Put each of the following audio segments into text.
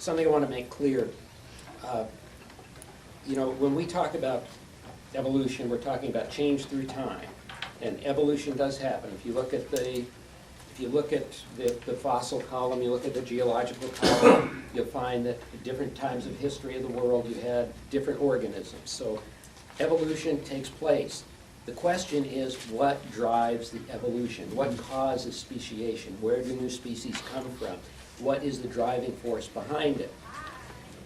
something I want to make clear. Uh, you know, when we talk about evolution, we're talking about change through time, and evolution does happen. If you look at the fossil column, you look at the geological column, you'll find that at different times of history of the world, you had different organisms. So evolution takes place. The question is, what drives the evolution? What causes speciation? Where do new species come from? What is the driving force behind it?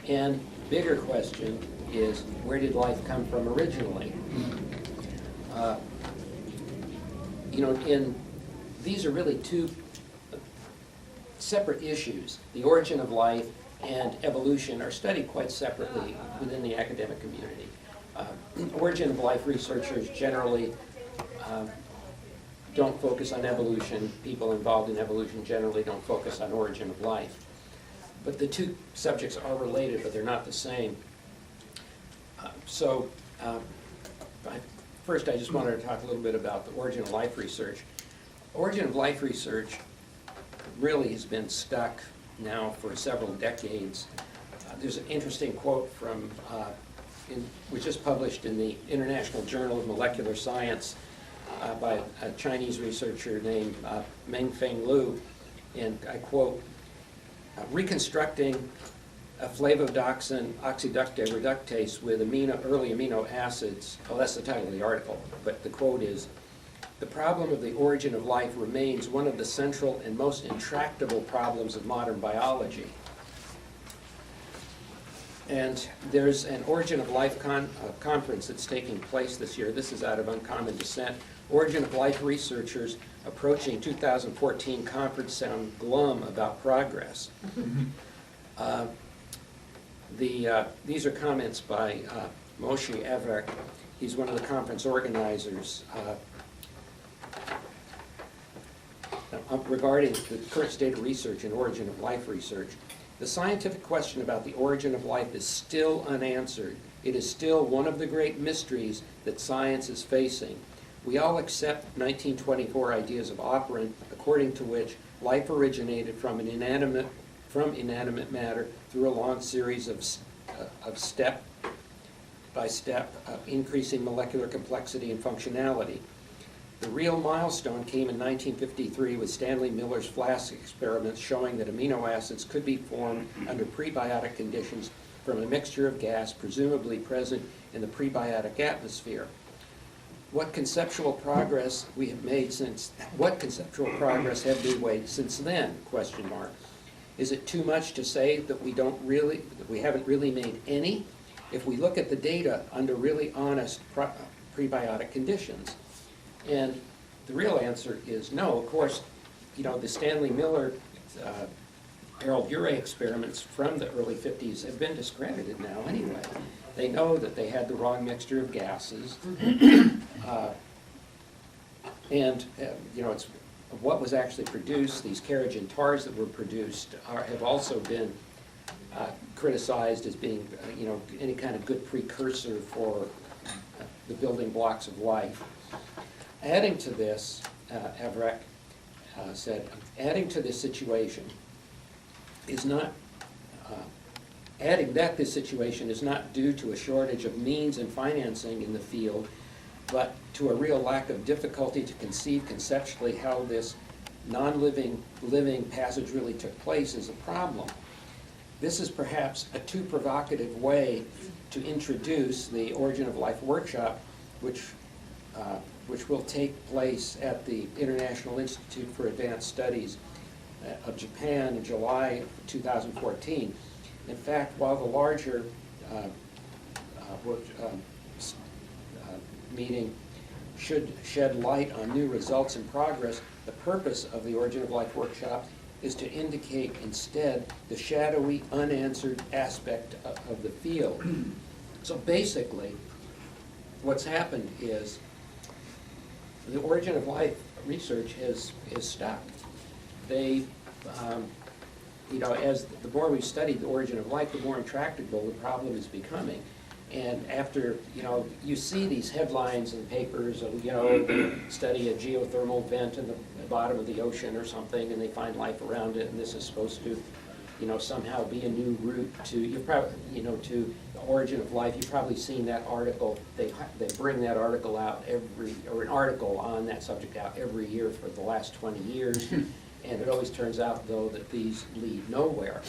And the bigger question is, where did life come from originally? You know, these are really two separate issues. The origin of life and evolution are studied quite separately within the academic community. Origin of life researchers generally don't focus on evolution. People involved in evolution generally don't focus on origin of life. But the two subjects are related, but they're not the same. First, I just wanted to talk a little bit about the origin of life research. Origin of life research really has been stuck now for several decades. There's an interesting quote from, which is published in the International Journal of Molecular Science by a Chinese researcher named Mengfeng Liu, and I quote, reconstructing a flavodoxin oxyductase reductase with early amino acids, oh, that's the title of the article, but the quote is, the problem of the origin of life remains one of the central and most intractable problems of modern biology. And there's an Origin of Life conference that's taking place this year. This is out of Uncommon Descent. Origin of Life researchers approaching 2014 conference sound glum about progress. These are comments by Moshe Avrek. He's one of the conference organizers. Regarding the current state of research and origin of life research, the scientific question about the origin of life is still unanswered. It is still one of the great mysteries that science is facing. We all accept 1924 ideas of operant, according to which life originated from inanimate matter through a long series of step-by-step increasing molecular complexity and functionality. The real milestone came in 1953 with Stanley Miller's flask experiments showing that amino acids could be formed under prebiotic conditions from a mixture of gas presumably present in the prebiotic atmosphere. What conceptual progress have we made since then? Question mark. Is it too much to say that we haven't really made any? If we look at the data under really honest prebiotic conditions. And the real answer is no. Of course, you know, the Stanley Miller Harold Urey experiments from the early 50s have been discredited now anyway. They know that they had the wrong mixture of gases. You know, it's what was actually produced. These Karajan tars that were produced have also been criticized as being, you know, any kind of good precursor for the building blocks of life. Adding to this, Avrek said, adding to this situation is not, this situation is not due to a shortage of means and financing in the field, but to a real lack of difficulty to conceive conceptually how this non-living, living passage really took place is a problem. This is perhaps a too provocative way to introduce the Origin of Life workshop, which will take place at the International Institute for Advanced Studies of Japan in July 2014. In fact, while the larger meeting should shed light on new results and progress, the purpose of the Origin of Life workshop is to indicate instead the shadowy, unanswered aspect of the field. So basically, what's happened is the Origin of Life research is stuck. They, you know, as the more we've studied the origin of life, the more intractable the problem is becoming. And after, you know, you see these headlines in papers of, you know, they study a geothermal vent in the bottom of the ocean or something, and they find life around it, and this is supposed to you know, somehow be a new route to, you probably, you know, to the origin of life. You've probably seen that article. They bring that article out or an article on that subject out every year for the last 20 years. And it always turns out, though, that these lead nowhere.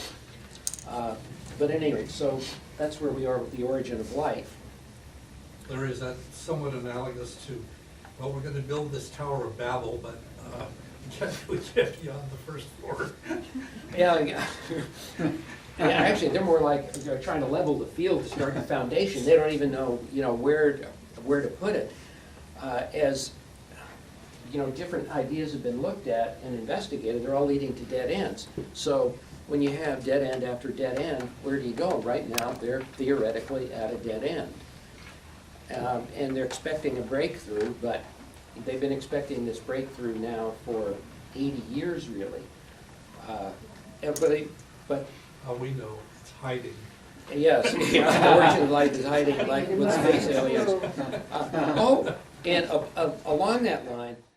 But anyway, so that's where we are with the origin of life. Larry, is that somewhat analogous to, well, we're gonna build this Tower of Babel, but we can't beyond the first floor? Yeah, yeah. Yeah, actually, they're more like they're trying to level the field to start the foundation. They don't even know, you know, where to put it. As you know, different ideas have been looked at and investigated. They're all leading to dead ends. So when you have dead end after dead end, where do you go? Right now, they're theoretically at a dead end, and they're expecting a breakthrough, but they've been expecting this breakthrough now for 80 years, really. But We know, it's hiding. yes, the origin of life is hiding, like with space aliens. Oh, and along that line,